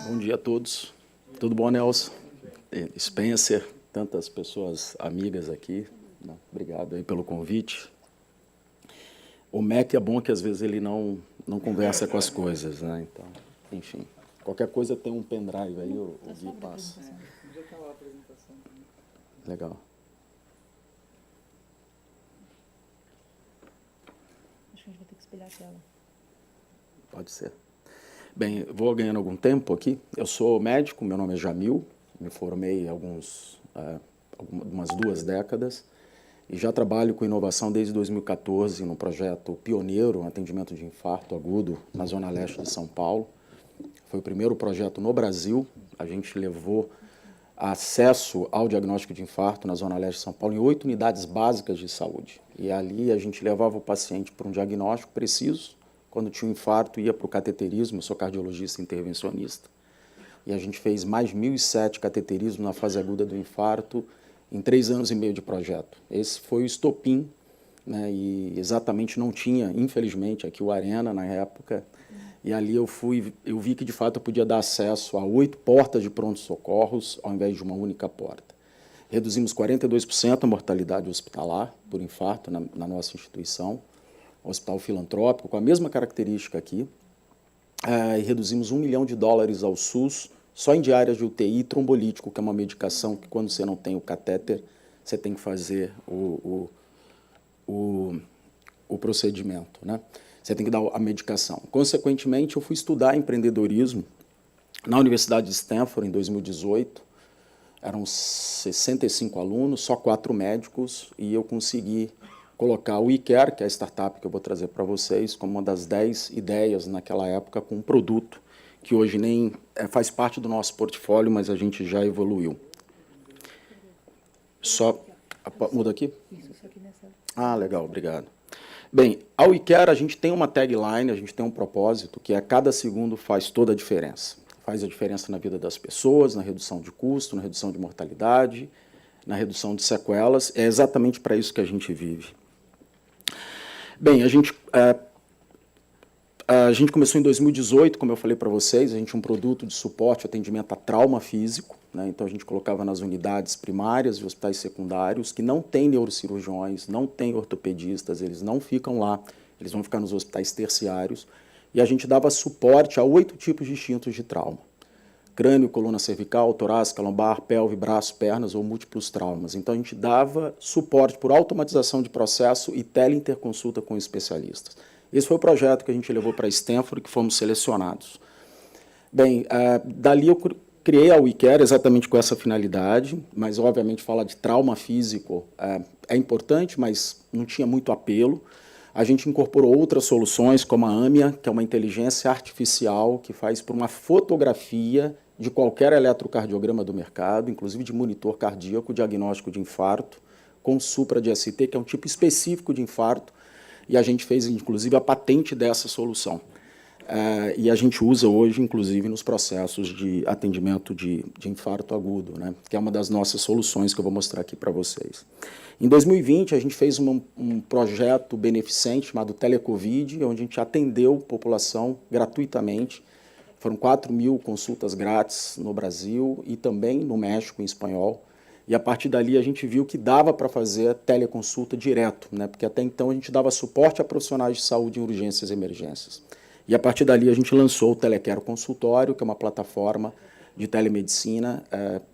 Bom dia a todos. Tudo bom, Nelson? Spencer, tantas pessoas amigas aqui. Obrigado aí pelo convite. O Mac é bom que às vezes ele não conversa com as coisas, né? Então, enfim, qualquer coisa tem um pendrive aí, o Gui passa. Já está lá a apresentação. Legal. Acho que a gente vai ter que espelhar a tela. Pode ser. Bem, vou ganhando algum tempo aqui. Eu sou médico, meu nome é Jamil, me formei há umas 2 décadas e já trabalho com inovação desde 2014 no projeto pioneiro, atendimento de infarto agudo na Zona Leste de São Paulo. Foi o primeiro projeto no Brasil. A gente levou acesso ao diagnóstico de infarto na Zona Leste de São Paulo em 8 unidades básicas de saúde. E ali a gente levava o paciente para um diagnóstico preciso. Quando tinha um infarto, ia para o cateterismo, eu sou cardiologista intervencionista. E a gente fez mais 1.007 cateterismos na fase aguda do infarto em 3 anos e meio de projeto. Esse foi o estopim, né, e exatamente não tinha, infelizmente, aqui o Arena na época. E ali eu vi que, de fato, eu podia dar acesso a 8 portas de pronto-socorros, ao invés de uma única porta. Reduzimos 42% a mortalidade hospitalar por infarto na nossa instituição. Hospital filantrópico, com a mesma característica aqui, e reduzimos $1 milhão ao SUS, só em diárias de UTI trombolítico, que é uma medicação que, quando você não tem o catéter, você tem que fazer o procedimento, né? Você tem que dar a medicação. Consequentemente, eu fui estudar empreendedorismo na Universidade de Stanford, em 2018. Eram 65 alunos, só 4 médicos, e eu consegui colocar o eCare, que é a startup que eu vou trazer para vocês, como uma das 10 ideias naquela época, com um produto que hoje nem faz parte do nosso portfólio, mas a gente já evoluiu. Só muda aqui? Isso, só aqui nessa. Ah, legal, obrigado. Bem, ao eCare a gente tem uma tagline, a gente tem um propósito, que é cada segundo faz toda a diferença. Faz a diferença na vida das pessoas, na redução de custo, na redução de mortalidade, na redução de sequelas. É exatamente para isso que a gente vive. Bem, a gente começou em 2018, como eu falei para vocês, a gente tinha um produto de suporte, atendimento a trauma físico, né? Então a gente colocava nas unidades primárias e hospitais secundários, que não tem neurocirurgiões, não tem ortopedistas, eles não ficam lá, eles vão ficar nos hospitais terciários, e a gente dava suporte a 8 tipos distintos de trauma. Crânio, coluna cervical, torácica, lombar, pelve, braço, pernas ou múltiplos traumas. Então, a gente dava suporte por automatização de processo e teleinterconsulta com especialistas. Esse foi o projeto que a gente levou para Stanford, que fomos selecionados. Bem, dali eu criei a WeCare exatamente com essa finalidade, mas, obviamente, falar de trauma físico é importante, mas não tinha muito apelo. A gente incorporou outras soluções, como a AMIA, que é uma inteligência artificial que faz por uma fotografia de qualquer eletrocardiograma do mercado, inclusive de monitor cardíaco, diagnóstico de infarto, com supra de ST, que é um tipo específico de infarto, e a gente fez, inclusive, a patente dessa solução. E a gente usa hoje, inclusive, nos processos de atendimento de infarto agudo, né, que é uma das nossas soluções que eu vou mostrar aqui para vocês. Em 2020, a gente fez um projeto beneficente chamado Telecovid, onde a gente atendeu a população gratuitamente. Foram 4.000 consultas grátis no Brasil e também no México, em espanhol. E, a partir dali, a gente viu que dava para fazer teleconsulta direto, né, porque até então a gente dava suporte a profissionais de saúde em urgências e emergências. E, a partir dali, a gente lançou o Telecare Consultório, que é uma plataforma de telemedicina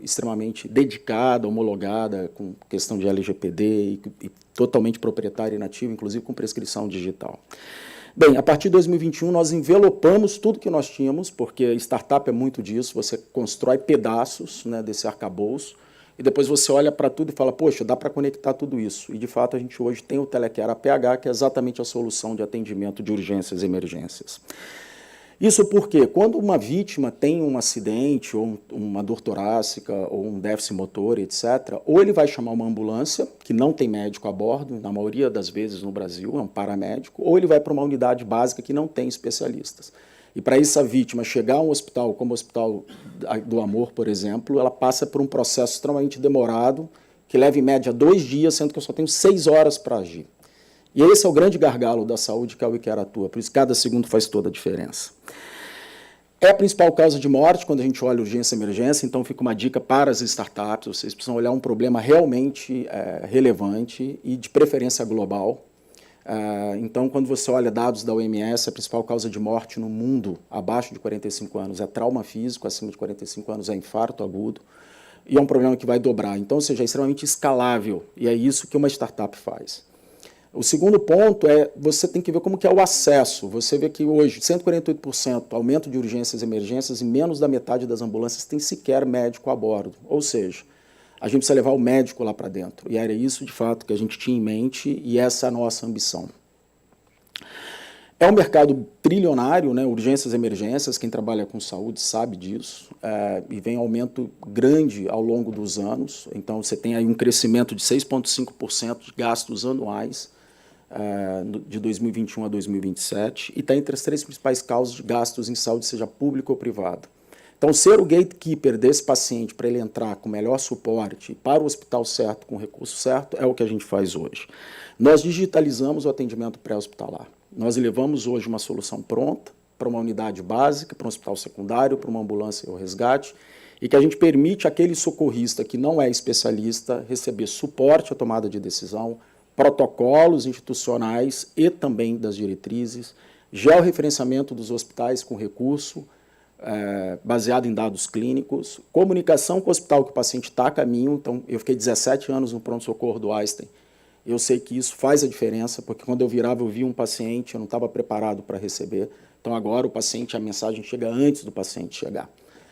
extremamente dedicada, homologada, com questão de LGPD e totalmente proprietária e nativa, inclusive com prescrição digital. Bem, a partir de 2021, nós envelopamos tudo que nós tínhamos, porque startup é muito disso, você constrói pedaços, né, desse arcabouço, e depois você olha para tudo e fala, poxa, dá para conectar tudo isso. E, de fato, a gente hoje tem o Telecare APH, que é exatamente a solução de atendimento de urgências e emergências. Isso porque, quando uma vítima tem um acidente, ou uma dor torácica, ou um déficit motor, etc., ou ele vai chamar uma ambulância, que não tem médico a bordo, na maioria das vezes no Brasil, é um paramédico, ou ele vai para uma unidade básica que não tem especialistas. E para essa vítima chegar a um hospital, como o Hospital do Amor, por exemplo, ela passa por um processo extremamente demorado, que leva em média 2 dias, sendo que eu só tenho 6 horas para agir. E esse é o grande gargalo da saúde que a WeCare atua, por isso cada segundo faz toda a diferença. É a principal causa de morte quando a gente olha urgência e emergência, então fica uma dica para as startups, vocês precisam olhar um problema realmente relevante e de preferência global. Então, quando você olha dados da OMS, a principal causa de morte no mundo abaixo de 45 anos é trauma físico, acima de 45 anos é infarto agudo, e é um problema que vai dobrar. Então, ou seja, é extremamente escalável, e é isso que uma startup faz. O segundo ponto é, você tem que ver como que é o acesso. Você vê que hoje, 148% aumento de urgências e emergências e menos da metade das ambulâncias tem sequer médico a bordo. Ou seja, a gente precisa levar o médico lá para dentro. E era isso, de fato, que a gente tinha em mente e essa é a nossa ambição. É um mercado trilionário, né? Urgências e emergências, quem trabalha com saúde sabe disso, e vem aumento grande ao longo dos anos. Então, você tem aí um crescimento de 6,5% de gastos anuais, de 2021 a 2027, e está entre as 3 principais causas de gastos em saúde, seja público ou privado. Então, ser o gatekeeper desse paciente para ele entrar com melhor suporte para o hospital certo, com o recurso certo, é o que a gente faz hoje. Nós digitalizamos o atendimento pré-hospitalar. Nós levamos hoje uma solução pronta para uma unidade básica, para um hospital secundário, para uma ambulância ou resgate, e que a gente permite àquele socorrista que não é especialista receber suporte à tomada de decisão, protocolos institucionais e também das diretrizes, georreferenciamento dos hospitais com recurso, baseado em dados clínicos, comunicação com o hospital que o paciente está a caminho. Então, eu fiquei 17 anos no pronto-socorro do Einstein. Eu sei que isso faz a diferença, porque quando eu virava, eu via um paciente, eu não estava preparado para receber. Então, agora o paciente, a mensagem chega antes do paciente chegar.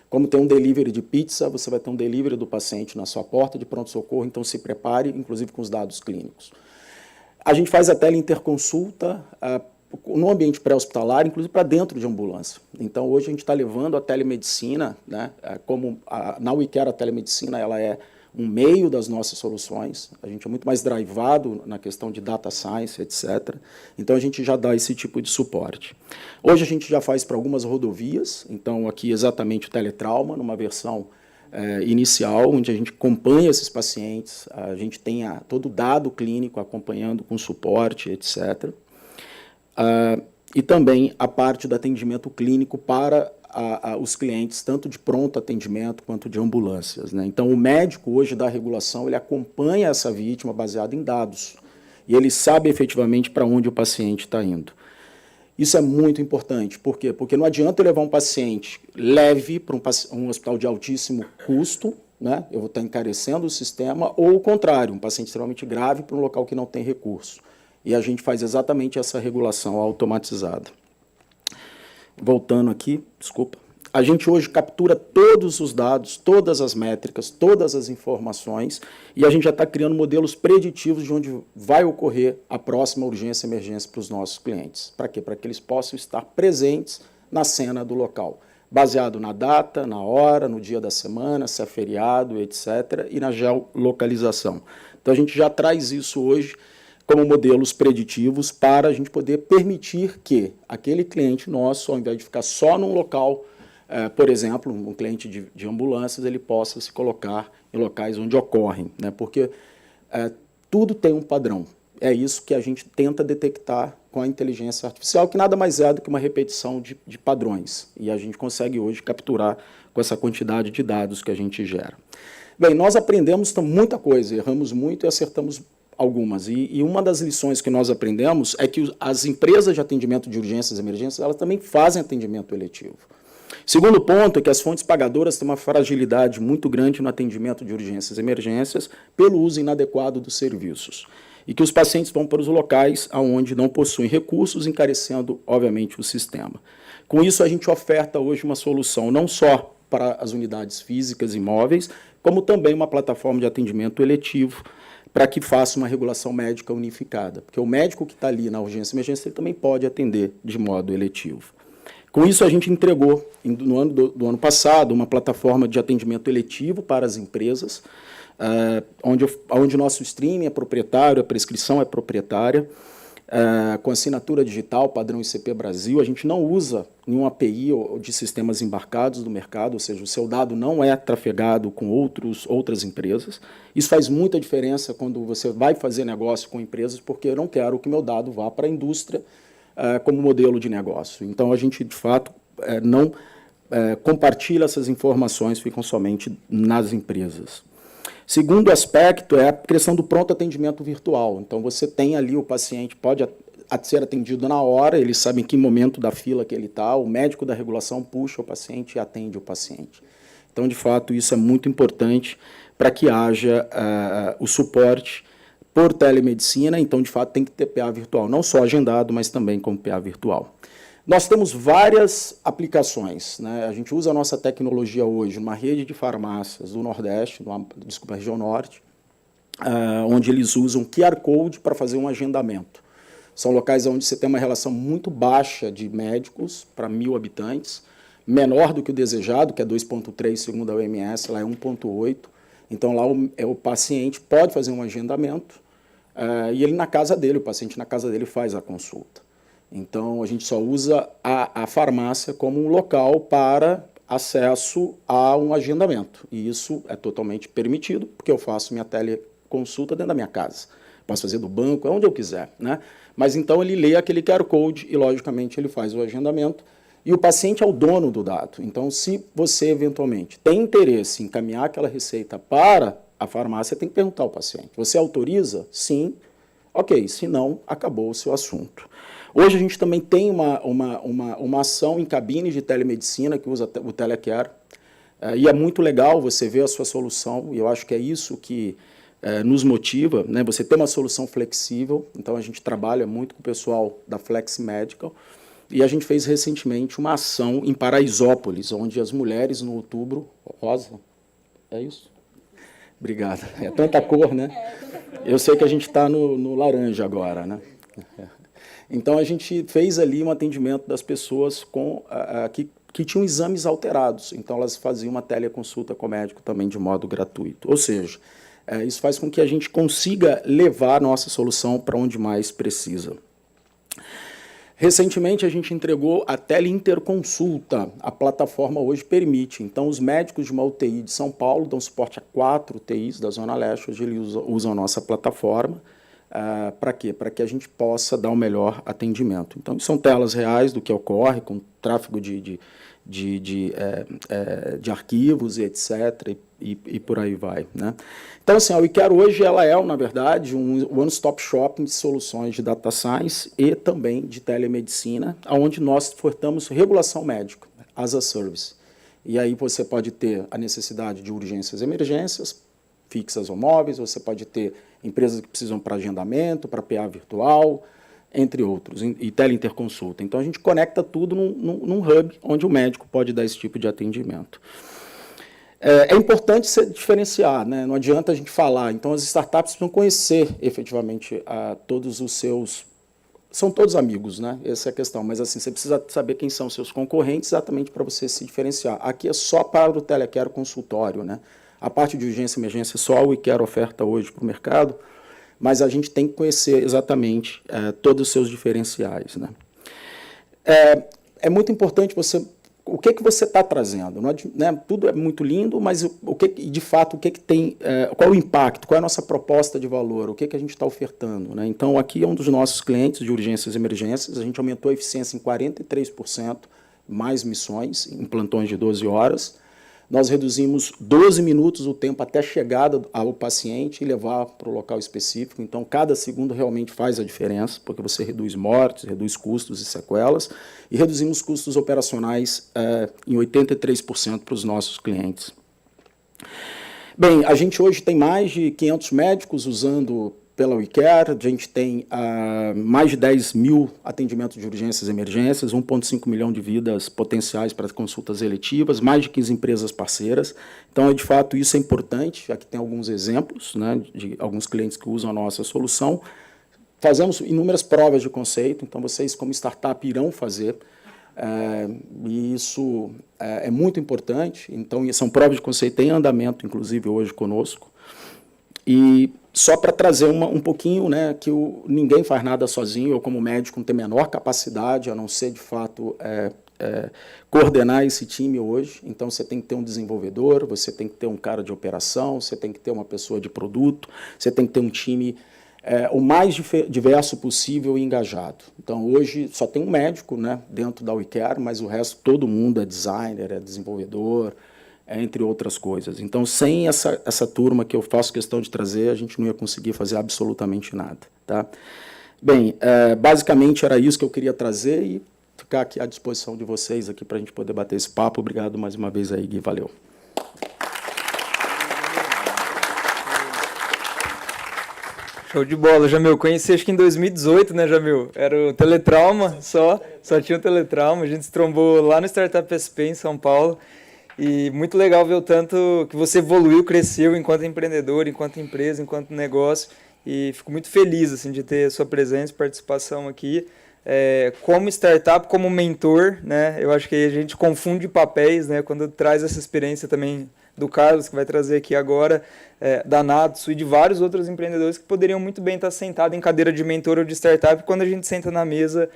Como tem um delivery de pizza, você vai ter um delivery do paciente na sua porta de pronto-socorro, então se prepare, inclusive com os dados clínicos. A gente faz a teleinterconsulta no ambiente pré-hospitalar, inclusive para dentro de ambulância. Então, hoje a gente está levando a telemedicina, né, na WeCare a telemedicina ela é um meio das nossas soluções, a gente é muito mais drivado na questão de data science, etc. Então, a gente já dá esse tipo de suporte. Hoje a gente já faz para algumas rodovias, então aqui exatamente o teletrauma, numa versão inicial, onde a gente acompanha esses pacientes, a gente tem todo o dado clínico acompanhando com suporte, etc. E também a parte do atendimento clínico para os clientes, tanto de pronto atendimento quanto de ambulâncias, né? Então, o médico hoje da regulação, ele acompanha essa vítima baseado em dados, e ele sabe efetivamente para onde o paciente está indo. Isso é muito importante. Por quê? Porque não adianta eu levar um paciente leve para um hospital de altíssimo custo, né? Eu vou estar encarecendo o sistema, ou o contrário, um paciente extremamente grave para um local que não tem recurso. E a gente faz exatamente essa regulação automatizada. Voltando aqui, desculpa. A gente hoje captura todos os dados, todas as métricas, todas as informações, e a gente já está criando modelos preditivos de onde vai ocorrer a próxima urgência e emergência para os nossos clientes. Para quê? Para que eles possam estar presentes na cena do local, baseado na data, na hora, no dia da semana, se é feriado, etc., e na geolocalização. Então, a gente já traz isso hoje como modelos preditivos para a gente poder permitir que aquele cliente nosso, ao invés de ficar só num local, por exemplo, um cliente de ambulâncias, ele possa se colocar em locais onde ocorrem, né? Porque tudo tem um padrão. É isso que a gente tenta detectar com a inteligência artificial, que nada mais é do que uma repetição de padrões. E a gente consegue hoje capturar com essa quantidade de dados que a gente gera. Bem, nós aprendemos muita coisa, erramos muito e acertamos algumas. E uma das lições que nós aprendemos é que as empresas de atendimento de urgências e emergências, elas também fazem atendimento eletivo. Segundo ponto é que as fontes pagadoras têm uma fragilidade muito grande no atendimento de urgências e emergências pelo uso inadequado dos serviços. E que os pacientes vão para os locais onde não possuem recursos, encarecendo, obviamente, o sistema. Com isso, a gente oferta hoje uma solução não só para as unidades físicas e móveis, como também uma plataforma de atendimento eletivo, para que faça uma regulação médica unificada. Porque o médico que está ali na urgência e emergência ele também pode atender de modo eletivo. Com isso, a gente entregou, no ano do ano passado, uma plataforma de atendimento eletivo para as empresas, onde o nosso streaming é proprietário, a prescrição é proprietária, com assinatura digital, padrão ICP Brasil. A gente não usa nenhuma API de sistemas embarcados do mercado, ou seja, o seu dado não é trafegado com outras empresas. Isso faz muita diferença quando você vai fazer negócio com empresas, porque eu não quero que meu dado vá para a indústria como modelo de negócio. Então, a gente, de fato, não compartilha essas informações, ficam somente nas empresas. Segundo aspecto é a questão do pronto atendimento virtual. Então, você tem ali o paciente, pode ser atendido na hora, ele sabe em que momento da fila que ele está, o médico da regulação puxa o paciente e atende o paciente. Então, de fato, isso é muito importante para que haja o suporte por telemedicina. Então, de fato, tem que ter PA virtual, não só agendado, mas também como PA virtual. Nós temos várias aplicações, né? A gente usa a nossa tecnologia hoje numa rede de farmácias do Nordeste, desculpa, região Norte, onde eles usam QR Code para fazer um agendamento. São locais onde você tem uma relação muito baixa de médicos para 1.000 habitantes, menor do que o desejado, que é 2,3 segundo a OMS, lá é 1,8. Então, lá o paciente pode fazer um agendamento e ele na casa dele, o paciente na casa dele faz a consulta. Então, a gente só usa a farmácia como um local para acesso a um agendamento. E isso é totalmente permitido, porque eu faço minha teleconsulta dentro da minha casa. Posso fazer do banco, onde eu quiser, né? Mas, então, ele lê aquele QR Code e, logicamente, ele faz o agendamento. E o paciente é o dono do dado. Então, se você, eventualmente, tem interesse em encaminhar aquela receita para a farmácia, tem que perguntar ao paciente. Você autoriza? Sim. Ok, se não, acabou o seu assunto. Hoje a gente também tem uma ação em cabines de telemedicina que usa o Telecare, e é muito legal você ver a sua solução, e eu acho que é isso que nos motiva, né? Você ter uma solução flexível. Então a gente trabalha muito com o pessoal da Flex Medical, e a gente fez recentemente uma ação em Paraisópolis, onde as mulheres no outubro... Rosa, é isso? Obrigado. É tanta cor, né? Eu sei que a gente está no laranja agora, né? Então, a gente fez ali um atendimento das pessoas que tinham exames alterados. Então, elas faziam uma teleconsulta com o médico também de modo gratuito. Ou seja, isso faz com que a gente consiga levar a nossa solução para onde mais precisa. Recentemente, a gente entregou a teleinterconsulta. A plataforma hoje permite. Então, os médicos de uma UTI de São Paulo dão suporte a 4 UTIs da Zona Leste. Hoje eles usam a nossa plataforma. Para quê? Para que a gente possa dar o melhor atendimento. Então, são telas reais do que ocorre com tráfego de arquivos e etc. E por aí vai, né? Então, assim, a WeCare hoje ela é, na verdade, um one-stop shopping de soluções de data science e também de telemedicina, onde nós ofertamos regulação médica, as a service. E aí você pode ter a necessidade de urgências e emergências, fixas ou móveis, você pode ter empresas que precisam para agendamento, para PA virtual, entre outros, e teleinterconsulta. Então, a gente conecta tudo num hub onde o médico pode dar esse tipo de atendimento. É importante se diferenciar, né? Não adianta a gente falar. Então, as startups precisam conhecer efetivamente todos os seus... São todos amigos, né? Essa é a questão. Mas, assim, você precisa saber quem são os seus concorrentes exatamente para você se diferenciar. Aqui é só para o Telecare consultório, né? A parte de urgência e emergência só a WeCare oferta hoje para o mercado, mas a gente tem que conhecer exatamente todos os seus diferenciais, né? É muito importante você... O que você está trazendo? Não é, né? Tudo é muito lindo, mas de fato, o que tem... qual o impacto? Qual é a nossa proposta de valor? O que a gente está ofertando, né? Então, aqui é um dos nossos clientes de urgências e emergências. A gente aumentou a eficiência em 43%, mais missões, em plantões de 12 horas. Nós reduzimos 12 minutos o tempo até a chegada ao paciente e levar para o local específico. Então, cada segundo realmente faz a diferença, porque você reduz mortes, reduz custos e sequelas, e reduzimos custos operacionais em 83% para os nossos clientes. Bem, a gente hoje tem mais de 500 médicos usando pela WeCare, a gente tem mais de 10 mil atendimentos de urgências e emergências, 1,5 milhão de vidas potenciais para consultas eletivas, mais de 15 empresas parceiras. Então, de fato, isso é importante. Aqui tem alguns exemplos, né, de alguns clientes que usam a nossa solução. Fazemos inúmeras provas de conceito, então vocês, como startup, irão fazer. E isso é muito importante. Então, são provas de conceito em andamento, inclusive, hoje conosco. E só para trazer um pouquinho, né, que ninguém faz nada sozinho. Eu, como médico, não tenho a menor capacidade, a não ser, de fato, coordenar esse time hoje. Então, você tem que ter um desenvolvedor, você tem que ter um cara de operação, você tem que ter uma pessoa de produto, você tem que ter um time o mais diverso possível e engajado. Então, hoje só tem um médico, né, dentro da WeCare, mas o resto, todo mundo é designer, é desenvolvedor, entre outras coisas. Então, sem essa turma que eu faço questão de trazer, a gente não ia conseguir fazer absolutamente nada. Tá? Bem, basicamente era isso que eu queria trazer e ficar aqui à disposição de vocês aqui para a gente poder bater esse papo. Obrigado mais uma vez aí, Gui. Valeu. Show de bola, Jamil. Conheci acho que em 2018, né, Jamil? Era o Teletrauma, só tinha o Teletrauma. A gente se trombou lá no Startup SP em São Paulo. E muito legal ver o tanto que você evoluiu, cresceu enquanto empreendedor, enquanto empresa, enquanto negócio. E fico muito feliz assim, de ter a sua presença e participação aqui. Como startup, como mentor, né? Eu acho que a gente confunde papéis, né? Quando traz essa experiência também do Carlos, que vai trazer aqui agora, da Natsu e de vários outros empreendedores que poderiam muito bem estar sentados em cadeira de mentor ou de startup. Quando a gente senta na mesa,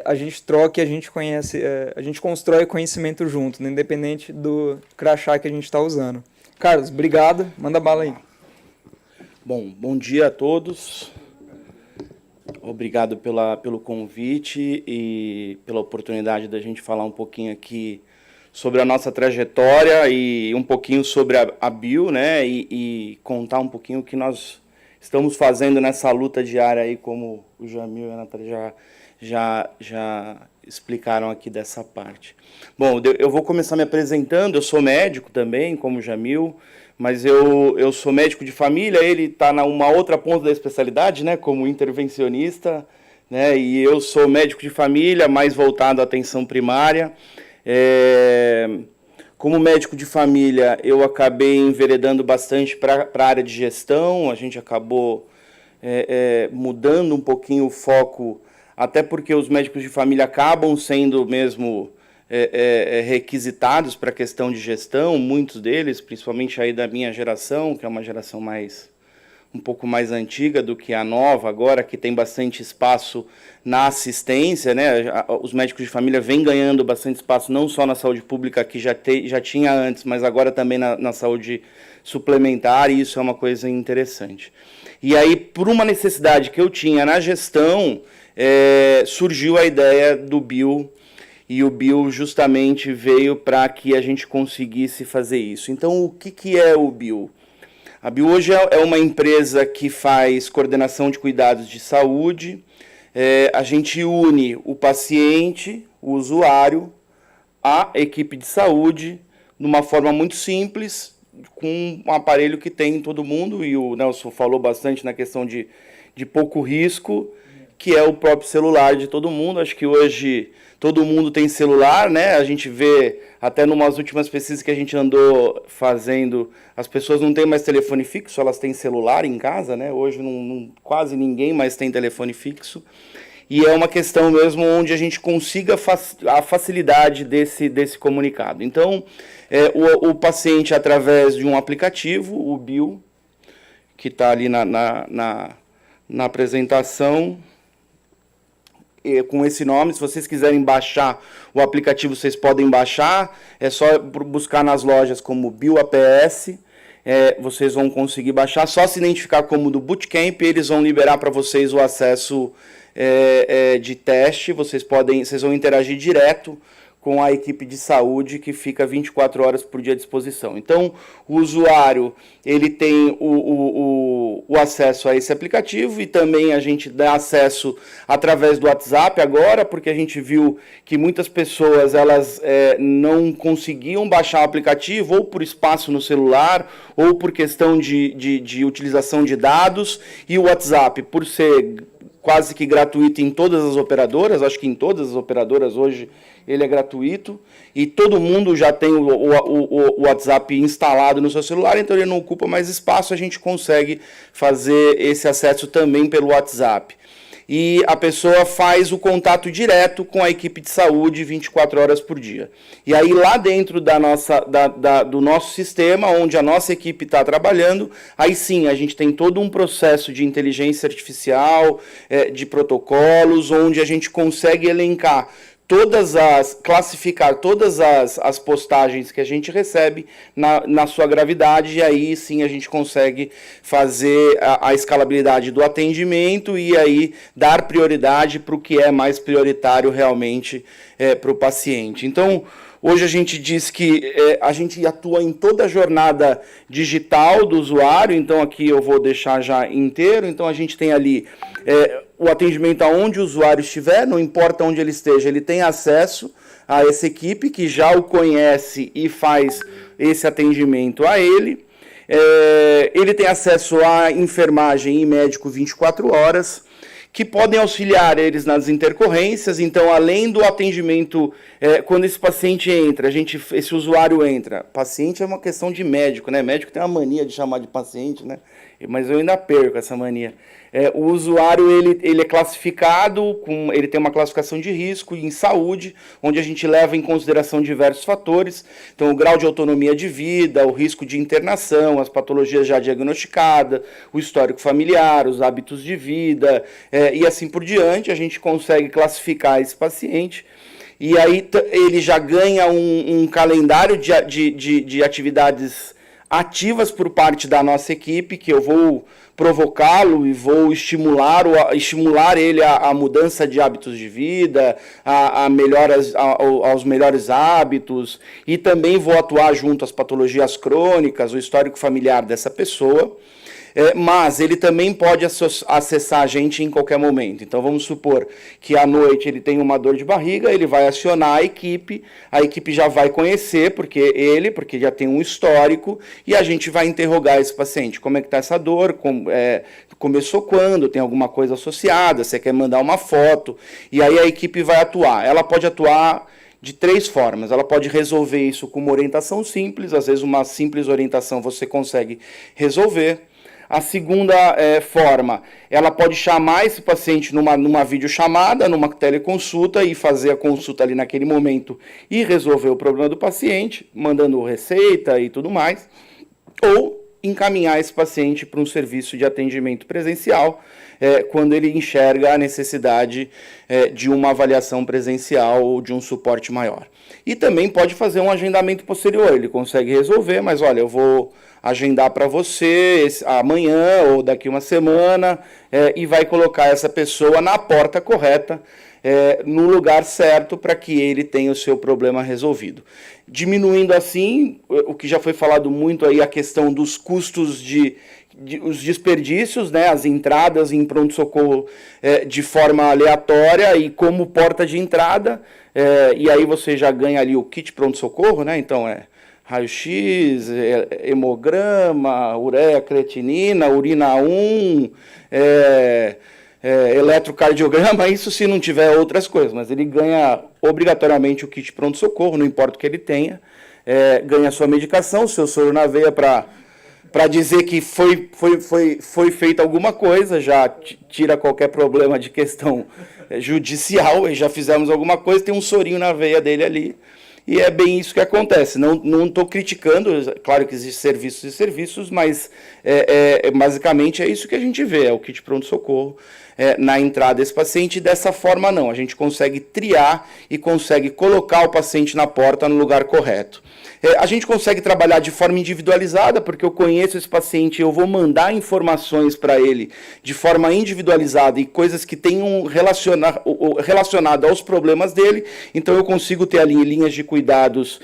a gente troca e a gente conhece, a gente constrói conhecimento junto, né? Independente do crachá que a gente está usando. Carlos, obrigado. Manda bala aí. Bom dia a todos. Obrigado pelo convite e pela oportunidade da gente falar um pouquinho aqui sobre a nossa trajetória e um pouquinho sobre a Bio, né? E contar um pouquinho o que nós estamos fazendo nessa luta diária aí, como o Jamil e a Natália já explicaram aqui dessa parte. Bom, eu vou começar me apresentando. Eu sou médico também, como o Jamil, mas eu sou médico de família. Ele está numa outra ponta da especialidade, né? Como intervencionista, né? E eu sou médico de família, mais voltado à atenção primária. Como médico de família, eu acabei enveredando bastante para a área de gestão. A gente acabou mudando um pouquinho o foco, até porque os médicos de família acabam sendo mesmo requisitados para a questão de gestão, muitos deles, principalmente aí da minha geração, que é uma geração um pouco mais antiga do que a nova agora, que tem bastante espaço na assistência, né? Os médicos de família vêm ganhando bastante espaço, não só na saúde pública, que já tinha antes, mas agora também na saúde suplementar, e isso é uma coisa interessante. E aí, por uma necessidade que eu tinha na gestão, surgiu a ideia do Bio, e o Bio justamente veio para que a gente conseguisse fazer isso. Então, o que é o Bio? A Bio hoje é uma empresa que faz coordenação de cuidados de saúde. A gente une o paciente, o usuário, à equipe de saúde, de uma forma muito simples, com um aparelho que tem em todo mundo, e o Nelson falou bastante na questão de pouco risco, que é o próprio celular de todo mundo. Acho que hoje todo mundo tem celular, né? A gente vê, até numas últimas pesquisas que a gente andou fazendo, as pessoas não têm mais telefone fixo, elas têm celular em casa, né? Hoje quase ninguém mais tem telefone fixo. E é uma questão mesmo onde a gente consiga a facilidade desse comunicado. Então, o paciente, através de um aplicativo, o Bio, que está ali na apresentação, com esse nome. Se vocês quiserem baixar o aplicativo, vocês podem baixar. É só buscar nas lojas como Bio APS. Vocês vão conseguir baixar. Só se identificar como do Bootcamp, eles vão liberar para vocês o acesso de teste. Vocês vão interagir direto com a equipe de saúde, que fica 24 horas por dia à disposição. Então, o usuário ele tem o acesso a esse aplicativo, e também a gente dá acesso através do WhatsApp agora, porque a gente viu que muitas pessoas elas não conseguiam baixar o aplicativo, ou por espaço no celular, ou por questão de utilização de dados, e o WhatsApp, por ser quase que gratuito em todas as operadoras, acho que em todas as operadoras hoje ele é gratuito, e todo mundo já tem o WhatsApp instalado no seu celular, então ele não ocupa mais espaço, a gente consegue fazer esse acesso também pelo WhatsApp. E a pessoa faz o contato direto com a equipe de saúde 24 horas por dia. E aí lá dentro do nosso sistema, onde a nossa equipe está trabalhando, aí sim a gente tem todo um processo de inteligência artificial, de protocolos, onde a gente consegue elencar classificar todas as postagens que a gente recebe na sua gravidade, e aí sim a gente consegue fazer a escalabilidade do atendimento e aí dar prioridade para o que é mais prioritário realmente para o paciente. Então, hoje a gente diz que a gente atua em toda a jornada digital do usuário, então aqui eu vou deixar já inteiro, então a gente tem ali o atendimento aonde o usuário estiver, não importa onde ele esteja, ele tem acesso a essa equipe que já o conhece e faz esse atendimento a ele. Ele tem acesso à enfermagem e médico 24 horas, que podem auxiliar eles nas intercorrências. Então, além do atendimento, quando esse paciente entra, esse usuário entra, paciente é uma questão de médico, né? Médico tem uma mania de chamar de paciente, né? Mas eu ainda perco essa mania. O usuário ele é classificado, ele tem uma classificação de risco em saúde, onde a gente leva em consideração diversos fatores, então o grau de autonomia de vida, o risco de internação, as patologias já diagnosticadas, o histórico familiar, os hábitos de vida, e assim por diante. A gente consegue classificar esse paciente, e aí ele já ganha um calendário de atividades ativas por parte da nossa equipe, que eu vou provocá-lo e vou estimular ele a mudança de hábitos de vida, aos melhores hábitos, e também vou atuar junto às patologias crônicas, o histórico familiar dessa pessoa. Mas ele também pode acessar a gente em qualquer momento. Então vamos supor que à noite ele tem uma dor de barriga, ele vai acionar a equipe já vai conhecer, porque já tem um histórico, e a gente vai interrogar esse paciente. Como é que está essa dor? Começou quando? Tem alguma coisa associada? Você quer mandar uma foto? E aí a equipe vai atuar. Ela pode atuar de 3 formas. Ela pode resolver isso com uma orientação simples, às vezes uma simples orientação você consegue resolver. A segunda forma, ela pode chamar esse paciente numa videochamada, numa teleconsulta, e fazer a consulta ali naquele momento e resolver o problema do paciente, mandando receita e tudo mais, ou encaminhar esse paciente para um serviço de atendimento presencial, quando ele enxerga a necessidade de uma avaliação presencial ou de um suporte maior. E também pode fazer um agendamento posterior, ele consegue resolver, mas olha, eu vou agendar para você amanhã ou daqui uma semana, e vai colocar essa pessoa na porta correta, no lugar certo, para que ele tenha o seu problema resolvido. Diminuindo assim, o que já foi falado muito aí, a questão dos custos os desperdícios, né, as entradas em pronto-socorro de forma aleatória e como porta de entrada, e aí você já ganha ali o kit pronto-socorro, né, então raio-x, hemograma, ureia, creatinina, urina 1, eletrocardiograma, isso se não tiver outras coisas, mas ele ganha obrigatoriamente o kit pronto-socorro, não importa o que ele tenha, ganha a sua medicação, seu soro na veia para dizer que foi feita alguma coisa, já tira qualquer problema de questão judicial, e já fizemos alguma coisa, tem um sorinho na veia dele ali, e é bem isso que acontece. Não estou criticando, claro que existem serviços e serviços, mas basicamente é isso que a gente vê, é o kit pronto-socorro na entrada desse paciente, e dessa forma não, a gente consegue triar e consegue colocar o paciente na porta no lugar correto. A gente consegue trabalhar de forma individualizada, porque eu conheço esse paciente, eu vou mandar informações para ele de forma individualizada e coisas que tenham relacionado aos problemas dele, então eu consigo ter ali linhas de cuidados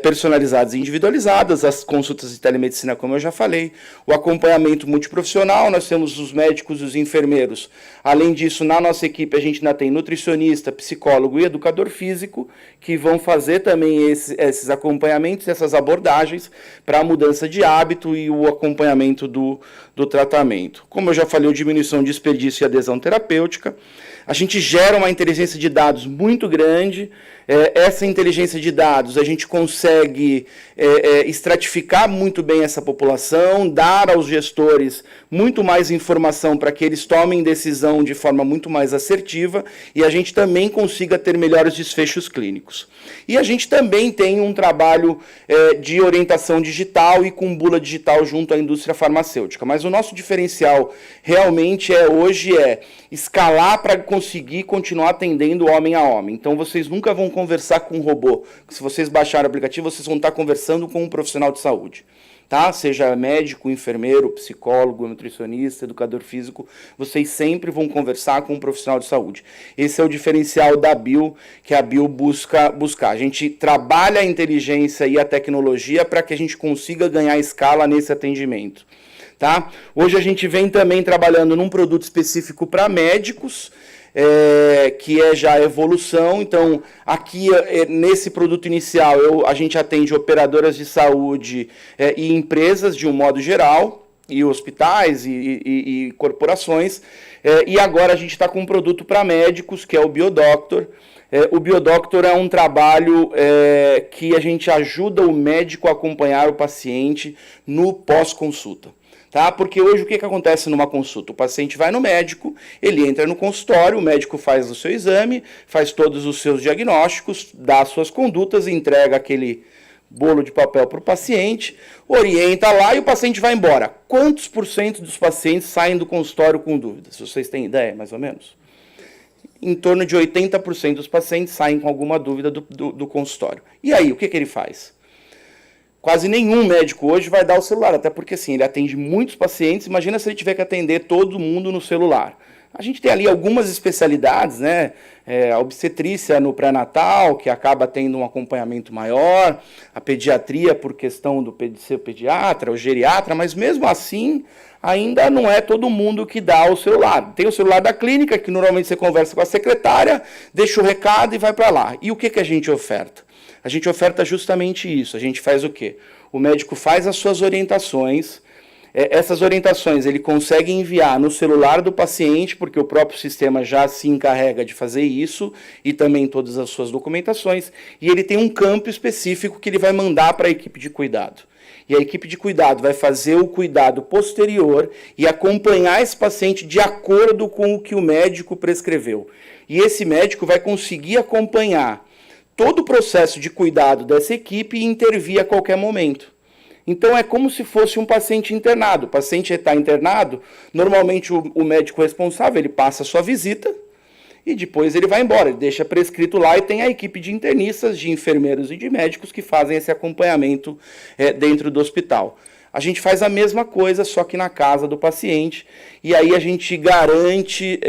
personalizadas e individualizadas, as consultas de telemedicina, como eu já falei, o acompanhamento multiprofissional, nós temos os médicos e os enfermeiros. Além disso, na nossa equipe a gente ainda tem nutricionista, psicólogo e educador físico, que vão fazer também esses acompanhamentos, essas abordagens para a mudança de hábito e o acompanhamento do tratamento. Como eu já falei, a diminuição de desperdício e adesão terapêutica. A gente gera uma inteligência de dados muito grande. Essa inteligência de dados, a gente consegue estratificar muito bem essa população, dar aos gestores muito mais informação para que eles tomem decisão de forma muito mais assertiva e a gente também consiga ter melhores desfechos clínicos. E a gente também tem um trabalho de orientação digital e com bula digital junto à indústria farmacêutica. Mas o nosso diferencial realmente hoje é escalar para conseguir continuar atendendo homem a homem. Então vocês nunca vão conversar com um robô. Se vocês baixarem o aplicativo, vocês vão estar conversando com um profissional de saúde. Tá? Seja médico, enfermeiro, psicólogo, nutricionista, educador físico, vocês sempre vão conversar com um profissional de saúde. Esse é o diferencial da Bio, que a Bio buscar. A gente trabalha a inteligência e a tecnologia para que a gente consiga ganhar escala nesse atendimento. Tá? Hoje a gente vem também trabalhando num produto específico para médicos, que é já a evolução. Então, aqui nesse produto inicial, a gente atende operadoras de saúde e empresas de um modo geral, e hospitais e corporações, e agora a gente está com um produto para médicos, que é o BioDoctor. O BioDoctor é um trabalho que a gente ajuda o médico a acompanhar o paciente no pós-consulta. Tá? Porque hoje o que acontece numa consulta? O paciente vai no médico, ele entra no consultório, o médico faz o seu exame, faz todos os seus diagnósticos, dá as suas condutas, entrega aquele bolo de papel para o paciente, orienta lá e o paciente vai embora. Quantos % dos pacientes saem do consultório com dúvidas? Vocês têm ideia, mais ou menos? Em torno de 80% dos pacientes saem com alguma dúvida do consultório. E aí, o que ele faz? Quase nenhum médico hoje vai dar o celular, até porque assim, ele atende muitos pacientes, imagina se ele tiver que atender todo mundo no celular. A gente tem ali algumas especialidades, né? A obstetrícia no pré-natal, que acaba tendo um acompanhamento maior, a pediatria por questão de ser pediatra, o geriatra, mas mesmo assim, ainda não é todo mundo que dá o celular. Tem o celular da clínica, que normalmente você conversa com a secretária, deixa o recado e vai para lá. E o que a gente oferta? A gente oferta justamente isso. A gente faz o quê? O médico faz as suas orientações. Essas orientações ele consegue enviar no celular do paciente, porque o próprio sistema já se encarrega de fazer isso, e também todas as suas documentações. E ele tem um campo específico que ele vai mandar para a equipe de cuidado. E a equipe de cuidado vai fazer o cuidado posterior e acompanhar esse paciente de acordo com o que o médico prescreveu. E esse médico vai conseguir acompanhar todo o processo de cuidado dessa equipe e intervir a qualquer momento. Então é como se fosse um paciente internado. O paciente está internado, normalmente o médico responsável ele passa a sua visita e depois ele vai embora. Ele deixa prescrito lá e tem a equipe de internistas, de enfermeiros e de médicos que fazem esse acompanhamento dentro do hospital. A gente faz a mesma coisa, só que na casa do paciente, e aí a gente garante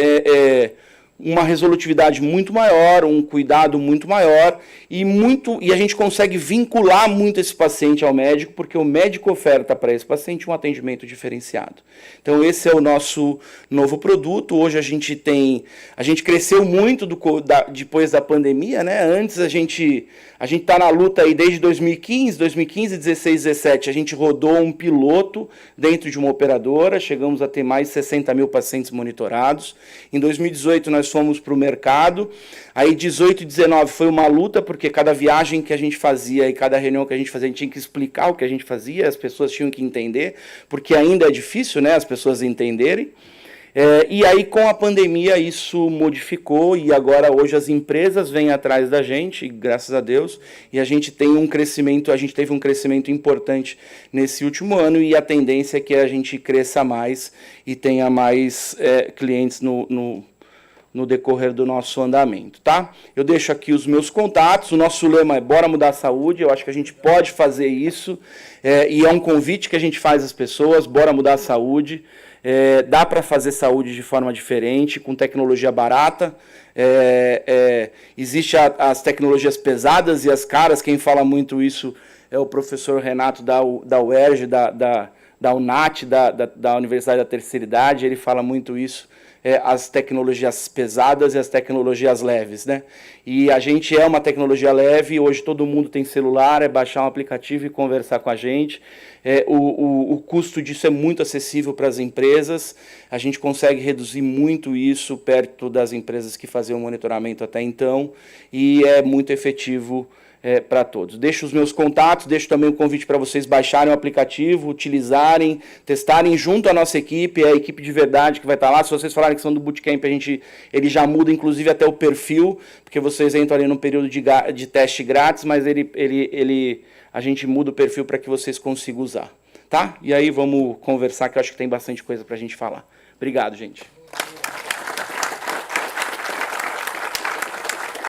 uma resolutividade muito maior, um cuidado muito maior e a gente consegue vincular muito esse paciente ao médico, porque o médico oferta para esse paciente um atendimento diferenciado. Então esse é o nosso novo produto. Hoje a gente cresceu muito depois da pandemia, né? Antes a gente está na luta aí desde 2015, 16, 17, a gente rodou um piloto dentro de uma operadora, chegamos a ter mais de 60 mil pacientes monitorados. Em 2018 nós fomos para o mercado, aí 18 e 19 foi uma luta, porque cada viagem que a gente fazia e cada reunião que a gente fazia, a gente tinha que explicar o que a gente fazia, as pessoas tinham que entender, porque ainda é difícil, né, as pessoas entenderem. E aí com a pandemia isso modificou e agora hoje as empresas vêm atrás da gente, graças a Deus, e a gente teve um crescimento importante nesse último ano e a tendência é que a gente cresça mais e tenha mais clientes no decorrer do nosso andamento, tá? Eu deixo aqui os meus contatos, o nosso lema é Bora Mudar a Saúde, eu acho que a gente pode fazer isso, e é um convite que a gente faz às pessoas, bora mudar a saúde. Dá para fazer saúde de forma diferente, com tecnologia barata. Existem as tecnologias pesadas e as caras. Quem fala muito isso é o professor Renato da UERJ, da UNAT, da Universidade da Terceira Idade. Ele fala muito isso, as tecnologias pesadas e as tecnologias leves, né? E a gente é uma tecnologia leve, hoje todo mundo tem celular, é baixar um aplicativo e conversar com a gente. O custo disso é muito acessível para as empresas, a gente consegue reduzir muito isso perto das empresas que faziam monitoramento até então, e é muito efetivo para todos. Deixo os meus contatos, deixo também o convite para vocês baixarem o aplicativo, utilizarem, testarem junto à nossa equipe, é a equipe de verdade que vai estar lá. Se vocês falarem que são do Bootcamp, ele já muda, inclusive, até o perfil, porque vocês entram ali num período de teste grátis, mas a gente muda o perfil para que vocês consigam usar. Tá? E aí vamos conversar, que eu acho que tem bastante coisa para a gente falar. Obrigado, gente.